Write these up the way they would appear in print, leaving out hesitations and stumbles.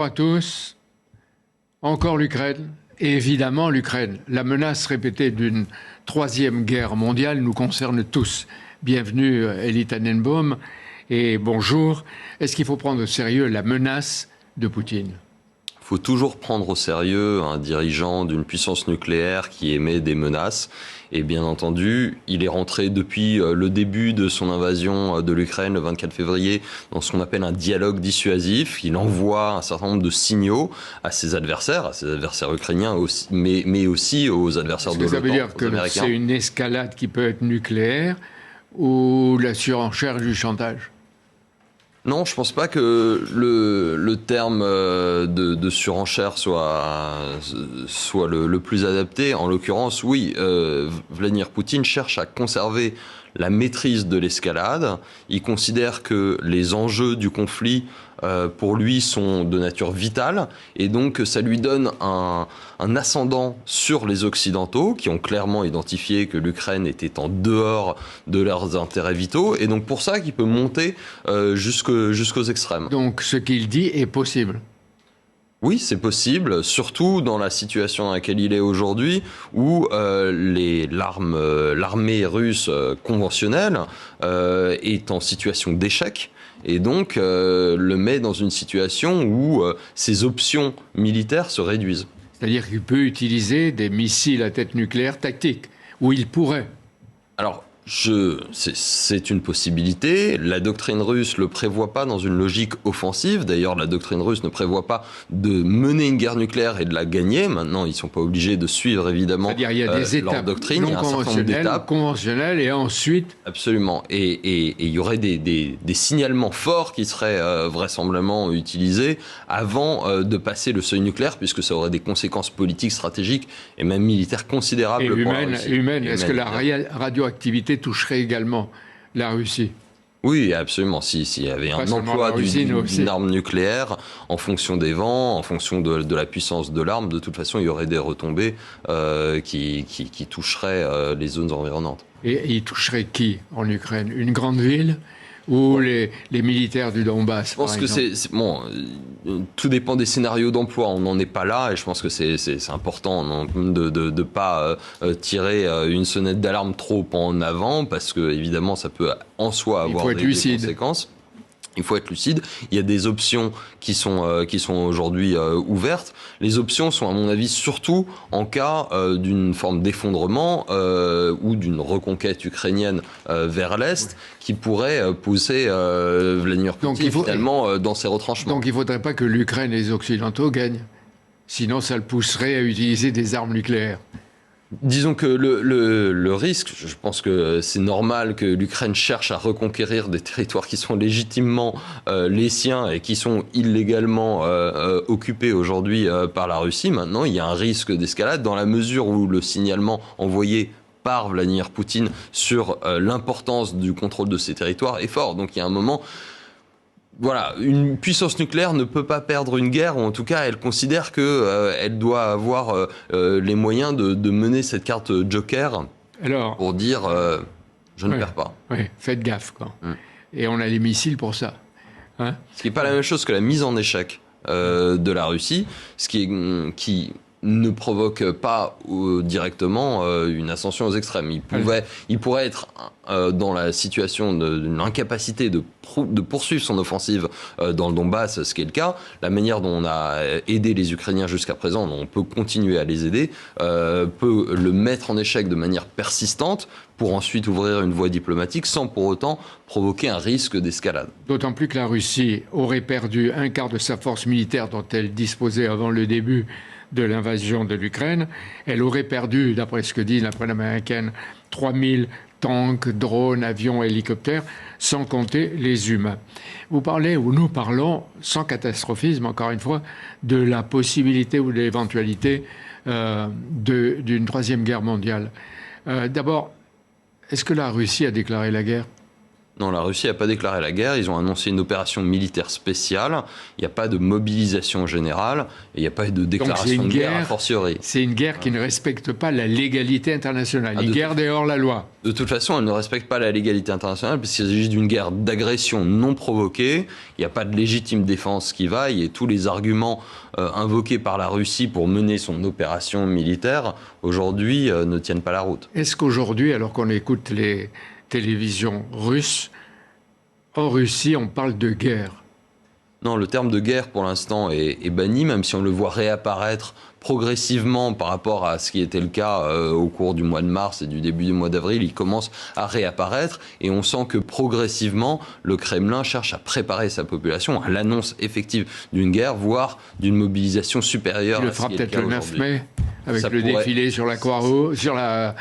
Bonjour à tous. Encore l'Ukraine. Et évidemment l'Ukraine. La menace répétée d'une troisième guerre mondiale nous concerne tous. Bienvenue Elie Tannenbaum et bonjour. Est-ce qu'il faut prendre au sérieux la menace de Poutine ? Il faut toujours prendre au sérieux un dirigeant d'une puissance nucléaire qui émet des menaces. Et bien entendu, il est rentré depuis le début de son invasion de l'Ukraine, le 24 février, dans ce qu'on appelle un dialogue dissuasif. Il envoie un certain nombre de signaux à ses adversaires ukrainiens, aussi, mais aussi aux adversaires de l'OTAN. Ça veut dire que c'est une escalade qui peut être nucléaire ou la surenchère du chantage ? Non, je ne pense pas que le terme de surenchère soit le plus adapté. En l'occurrence, oui, Vladimir Poutine cherche à conserver la maîtrise de l'escalade. Il considère que les enjeux du conflit, pour lui, sont de nature vitale. Et donc, ça lui donne un ascendant sur les Occidentaux, qui ont clairement identifié que l'Ukraine était en dehors de leurs intérêts vitaux. Et donc, pour ça, qu'il peut monter jusqu'aux extrêmes. Donc, ce qu'il dit est possible. Oui, c'est possible, surtout dans la situation dans laquelle il est aujourd'hui, où l'armée russe conventionnelle est en situation d'échec, et donc le met dans une situation où ses options militaires se réduisent. C'est-à-dire qu'il peut utiliser des missiles à tête nucléaire tactiques, où il pourrait. Alors, c'est une possibilité. La doctrine russe ne le prévoit pas dans une logique offensive. D'ailleurs, la doctrine russe ne prévoit pas de mener une guerre nucléaire et de la gagner. Maintenant, ils ne sont pas obligés de suivre, évidemment, c'est-à-dire, il y a des étapes doctrine. Il y a un certain nombre d'étapes conventionnelles et ensuite... Absolument. Et il y aurait des signalements forts qui seraient vraisemblablement utilisés avant de passer le seuil nucléaire, puisque ça aurait des conséquences politiques, stratégiques et même militaires considérables pour la Russie. Humaines. Est-ce que la radioactivité toucherait également la Russie? Oui, absolument. S'il y avait un emploi d'une arme nucléaire, en fonction des vents, en fonction de la puissance de l'arme, de toute façon, il y aurait des retombées qui toucheraient les zones environnantes. Et il toucherait qui en Ukraine? Une grande ville ou les militaires du Donbass? Je pense que bon, tout dépend des scénarios d'emploi. On n'en est pas là et je pense que c'est important de ne pas tirer une sonnette d'alarme trop en avant parce que évidemment ça peut en soi avoir des conséquences. Il faut être lucide. Il y a des options qui sont aujourd'hui ouvertes. Les options sont, à mon avis, surtout en cas d'une forme d'effondrement ou d'une reconquête ukrainienne vers l'Est qui pourrait pousser Vladimir Poutine finalement dans ses retranchements. Donc il ne faudrait pas que l'Ukraine et les Occidentaux gagnent. Sinon, ça le pousserait à utiliser des armes nucléaires. Disons que le risque, je pense que c'est normal que l'Ukraine cherche à reconquérir des territoires qui sont légitimement les siens et qui sont illégalement occupés aujourd'hui par la Russie. Maintenant, il y a un risque d'escalade dans la mesure où le signalement envoyé par Vladimir Poutine sur l'importance du contrôle de ces territoires est fort. Donc il y a un moment... Voilà, une puissance nucléaire ne peut pas perdre une guerre, ou en tout cas, elle considère qu'elle doit avoir les moyens de mener cette carte joker pour dire je ne perds pas. Oui, faites gaffe, quoi. Et on a les missiles pour ça. Hein, ce qui n'est pas la même chose que la mise en échec de la Russie, ce qui ne provoque pas directement une ascension aux extrêmes. Il pourrait être dans la situation d'une incapacité de poursuivre son offensive dans le Donbass, ce qui est le cas. La manière dont on a aidé les Ukrainiens jusqu'à présent, dont on peut continuer à les aider, peut le mettre en échec de manière persistante pour ensuite ouvrir une voie diplomatique sans pour autant provoquer un risque d'escalade. D'autant plus que la Russie aurait perdu un quart de sa force militaire dont elle disposait avant le début de l'invasion de l'Ukraine. Elle aurait perdu, d'après ce que dit la presse américaine, 3000 tanks, drones, avions, hélicoptères, sans compter les humains. Nous parlons, sans catastrophisme, encore une fois, de la possibilité ou de l'éventualité d'une troisième guerre mondiale. D'abord, est-ce que la Russie a déclaré la guerre ? Non, la Russie n'a pas déclaré la guerre. Ils ont annoncé une opération militaire spéciale. Il n'y a pas de mobilisation générale et il n'y a pas de déclaration de guerre a fortiori. C'est une guerre qui ne respecte pas la légalité internationale. Une guerre dehors la loi. De toute façon, elle ne respecte pas la légalité internationale puisqu'il s'agit d'une guerre d'agression non provoquée. Il n'y a pas de légitime défense qui vaille et tous les arguments invoqués par la Russie pour mener son opération militaire aujourd'hui ne tiennent pas la route. Est-ce qu'aujourd'hui, alors qu'on écoute les télévisions russes, en Russie, on parle de guerre? Non, le terme de guerre, pour l'instant, est banni, même si on le voit réapparaître progressivement par rapport à ce qui était le cas au cours du mois de mars et du début du mois d'avril. Il commence à réapparaître et on sent que progressivement, le Kremlin cherche à préparer sa population à l'annonce effective d'une guerre, voire d'une mobilisation supérieure. Il le fera peut-être le 9 mai, avec le défilé sur la Croix-Rouge, sur la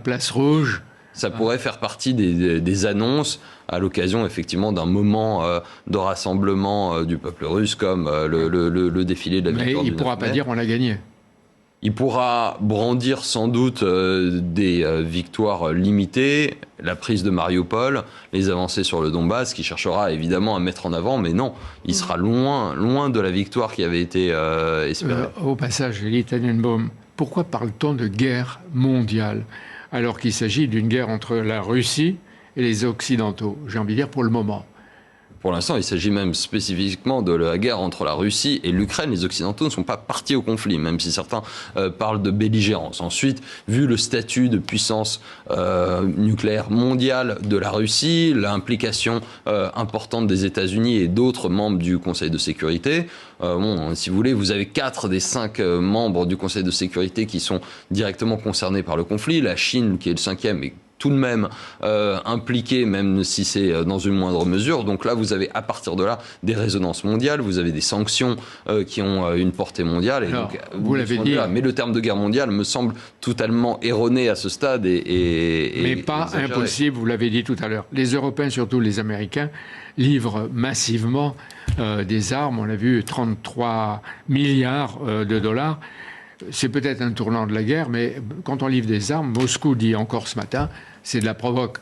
place Rouge. Ça pourrait faire partie des annonces à l'occasion effectivement d'un moment de rassemblement du peuple russe comme le défilé de la victoire. Mais il ne pourra pas dire on a gagné. Il pourra brandir sans doute des victoires limitées, la prise de Mariupol, les avancées sur le Donbass, qui cherchera évidemment à mettre en avant, mais non, il sera loin de la victoire qui avait été espérée. Au passage, Elie Tannenbaum, pourquoi parle-t-on de guerre mondiale alors qu'il s'agit d'une guerre entre la Russie et les Occidentaux? J'ai envie de dire pour le moment. Pour l'instant, il s'agit même spécifiquement de la guerre entre la Russie et l'Ukraine. Les Occidentaux ne sont pas partis au conflit, même si certains parlent de belligérance. Ensuite, vu le statut de puissance nucléaire mondiale de la Russie, l'implication importante des États-Unis et d'autres membres du Conseil de sécurité, si vous voulez, vous avez 4 des 5 membres du Conseil de sécurité qui sont directement concernés par le conflit. La Chine, qui est le 5e, est tout de même impliqué, même si c'est dans une moindre mesure. Donc là, vous avez à partir de là des résonances mondiales, vous avez des sanctions qui ont une portée mondiale. Et alors, donc, vous l'avez dit. Mais le terme de guerre mondiale me semble totalement erroné à ce stade. Mais pas exagéré. Impossible, vous l'avez dit tout à l'heure. Les Européens, surtout les Américains, livrent massivement des armes. On a vu 33 milliards de dollars. C'est peut-être un tournant de la guerre, mais quand on livre des armes, Moscou dit encore ce matin, c'est de la provoque.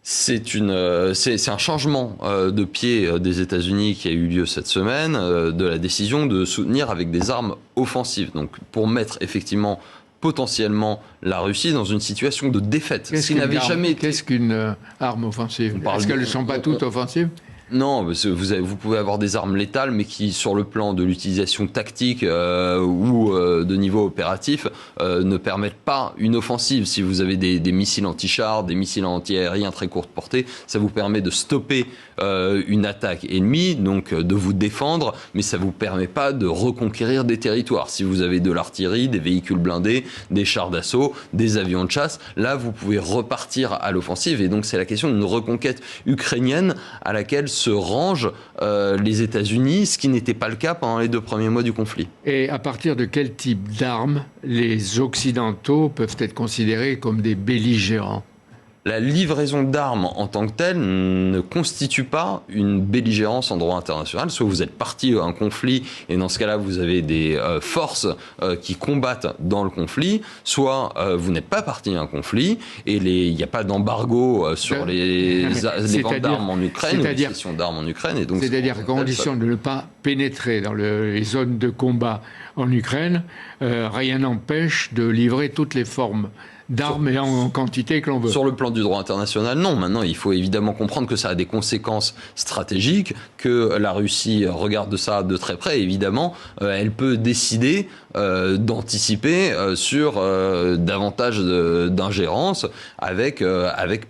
C'est un changement de pied des États-Unis qui a eu lieu cette semaine, de la décision de soutenir avec des armes offensives. Donc pour mettre effectivement potentiellement la Russie dans une situation de défaite. Qu'est-ce qu'une arme offensive? Est-ce qu'elles ne sont pas toutes offensives? Non, vous pouvez avoir des armes létales, mais qui, sur le plan de l'utilisation tactique ou de niveau opératif, ne permettent pas une offensive. Si vous avez des missiles anti-chars, des missiles anti-aériens très courte portée, ça vous permet de stopper une attaque ennemie, donc de vous défendre, mais ça ne vous permet pas de reconquérir des territoires. Si vous avez de l'artillerie, des véhicules blindés, des chars d'assaut, des avions de chasse, là, vous pouvez repartir à l'offensive. Et donc, c'est la question d'une reconquête ukrainienne à laquelle se rangent les États-Unis, ce qui n'était pas le cas pendant les 2 premiers mois du conflit. Et à partir de quel type d'armes les Occidentaux peuvent être considérés comme des belligérants? La livraison d'armes en tant que telle ne constitue pas une belligérance en droit international. Soit vous êtes parti à un conflit et dans ce cas-là vous avez des forces qui combattent dans le conflit, soit vous n'êtes pas parti à un conflit et il n'y a pas d'embargo sur les ventes d'armes en Ukraine, ou les cessions d'armes en Ukraine. C'est-à-dire qu'à condition de ne pas pénétrer dans les zones de combat en Ukraine, rien n'empêche de livrer toutes les formes d'armes et en quantité que l'on veut. Sur le plan du droit international, non. Maintenant, il faut évidemment comprendre que ça a des conséquences stratégiques, que la Russie regarde ça de très près. Évidemment, elle peut décider d'anticiper sur davantage d'ingérence avec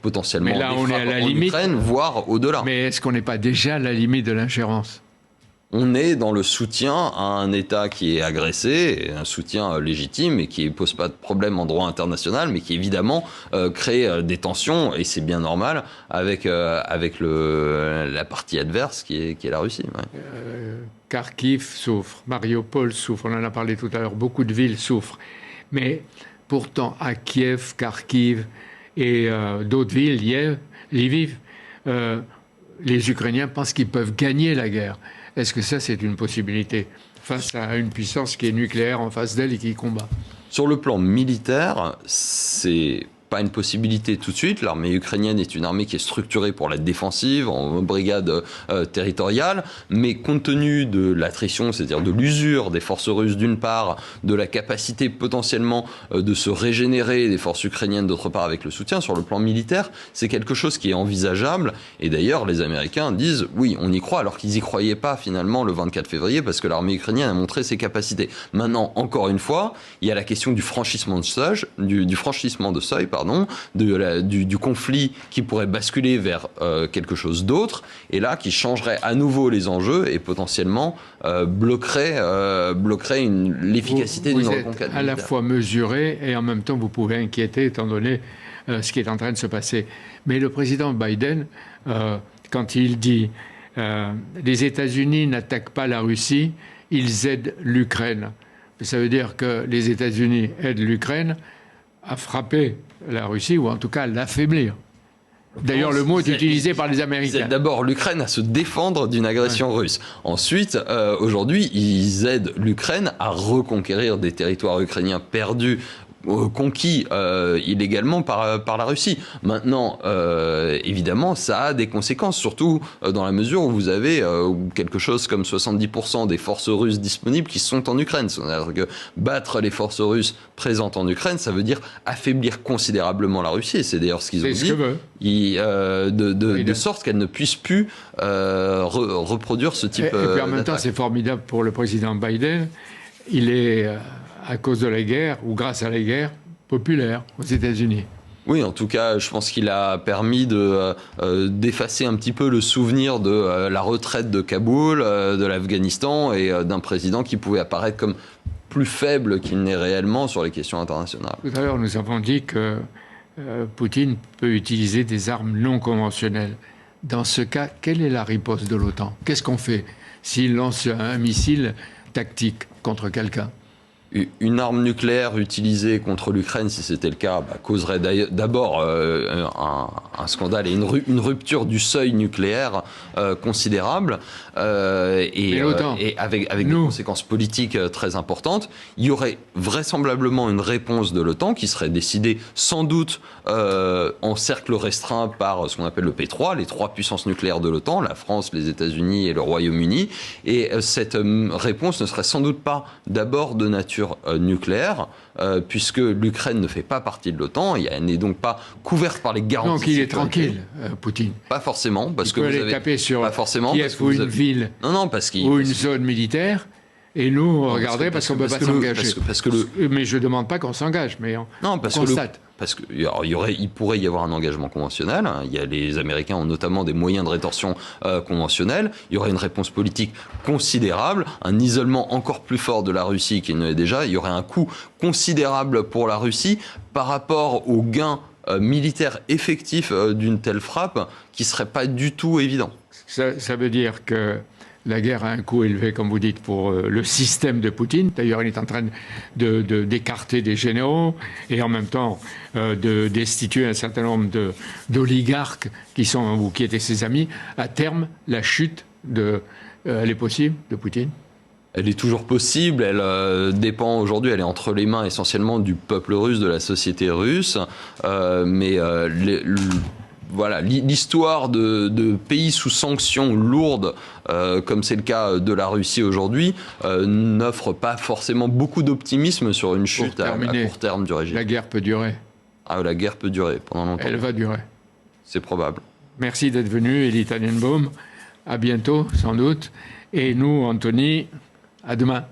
potentiellement mais là, des frappes en Ukraine, voire au-delà. Mais est-ce qu'on n'est pas déjà à la limite de l'ingérence ? On est dans le soutien à un État qui est agressé, un soutien légitime et qui ne pose pas de problème en droit international, mais qui évidemment crée des tensions, et c'est bien normal, avec la partie adverse qui est la Russie. Ouais. Kharkiv souffre, Mariupol souffre, on en a parlé tout à l'heure, beaucoup de villes souffrent. Mais pourtant, à Kiev, Kharkiv et d'autres villes, Lviv, les Ukrainiens pensent qu'ils peuvent gagner la guerre. Est-ce que ça, c'est une possibilité face à une puissance qui est nucléaire en face d'elle et qui combat? Sur le plan militaire, c'est pas une possibilité tout de suite. L'armée ukrainienne est une armée qui est structurée pour la défensive, en brigade territoriale, mais compte tenu de l'attrition, c'est-à-dire de l'usure des forces russes d'une part, de la capacité potentiellement de se régénérer des forces ukrainiennes d'autre part avec le soutien sur le plan militaire, c'est quelque chose qui est envisageable. Et d'ailleurs, les Américains disent oui, on y croit, alors qu'ils n'y croyaient pas finalement le 24 février, parce que l'armée ukrainienne a montré ses capacités. Maintenant, encore une fois, il y a la question du franchissement de seuil, du conflit qui pourrait basculer vers quelque chose d'autre, et là qui changerait à nouveau les enjeux et potentiellement bloquerait l'efficacité d'une reconquête militaire. À la fois mesuré et en même temps vous pouvez inquiéter étant donné ce qui est en train de se passer. Mais le président Biden, quand il dit les États-Unis n'attaquent pas la Russie, ils aident l'Ukraine. Ça veut dire que les États-Unis aident l'Ukraine à frapper la Russie, ou en tout cas à l'affaiblir. D'ailleurs, le mot est utilisé par les Américains. Ils aident d'abord l'Ukraine à se défendre d'une agression russe. Ensuite, aujourd'hui, ils aident l'Ukraine à reconquérir des territoires ukrainiens perdus, conquis illégalement par la Russie. Maintenant, évidemment, ça a des conséquences, surtout dans la mesure où vous avez quelque chose comme 70% des forces russes disponibles qui sont en Ukraine. C'est-à-dire que battre les forces russes présentes en Ukraine, ça veut dire affaiblir considérablement la Russie. Et c'est d'ailleurs ce qu'ils ont dit, de sorte qu'elle ne puisse plus reproduire ce type Et puis en même temps, c'est formidable pour le président Biden. Il est... à cause de la guerre, ou grâce à la guerre, populaire aux États-Unis. Oui, en tout cas, je pense qu'il a permis d'effacer un petit peu le souvenir de la retraite de Kaboul, de l'Afghanistan, et d'un président qui pouvait apparaître comme plus faible qu'il n'est réellement sur les questions internationales. Tout à l'heure, nous avons dit que Poutine peut utiliser des armes non conventionnelles. Dans ce cas, quelle est la riposte de l'OTAN? Qu'est-ce qu'on fait s'il lance un missile tactique contre quelqu'un? Une arme nucléaire utilisée contre l'Ukraine, si c'était le cas, causerait d'abord un scandale et une rupture du seuil nucléaire considérable et avec des conséquences politiques très importantes. Il y aurait vraisemblablement une réponse de l'OTAN qui serait décidée sans doute en cercle restreint par ce qu'on appelle le P3, les trois puissances nucléaires de l'OTAN, la France, les États-Unis et le Royaume-Uni. Et cette réponse ne serait sans doute pas d'abord de nature nucléaire, puisque l'Ukraine ne fait pas partie de l'OTAN, elle n'est donc pas couverte par les garanties. Donc il est tranquille, Poutine. Pas forcément, parce que vous avez taper sur Kiev ou une ville ou une zone militaire. Et nous, on regarderait parce qu'on ne peut pas s'engager. Mais je ne demande pas qu'on s'engage, mais on constate. Parce qu'il pourrait y avoir un engagement conventionnel. Les Américains ont notamment des moyens de rétorsion conventionnels. Il y aurait une réponse politique considérable, un isolement encore plus fort de la Russie qu'il ne l'est déjà. Il y aurait un coût considérable pour la Russie par rapport aux gains militaires effectifs d'une telle frappe qui ne serait pas du tout évident. Ça veut dire que la guerre a un coût élevé, comme vous dites, pour le système de Poutine. D'ailleurs, il est en train d'écarter des généraux et en même temps de destituer un certain nombre d'oligarques qui étaient ses amis. À terme, la chute elle est possible de Poutine? Elle est toujours possible, elle dépend aujourd'hui, elle est entre les mains essentiellement du peuple russe, de la société russe, mais voilà, l'histoire de pays sous sanctions lourdes, comme c'est le cas de la Russie aujourd'hui, n'offre pas forcément beaucoup d'optimisme sur une chute à court terme du régime. La guerre peut durer. Ah, la guerre peut durer pendant longtemps. Elle va durer. C'est probable. Merci d'être venu, Elie Tannenbaum. À bientôt, sans doute. Et nous, Anthony, à demain.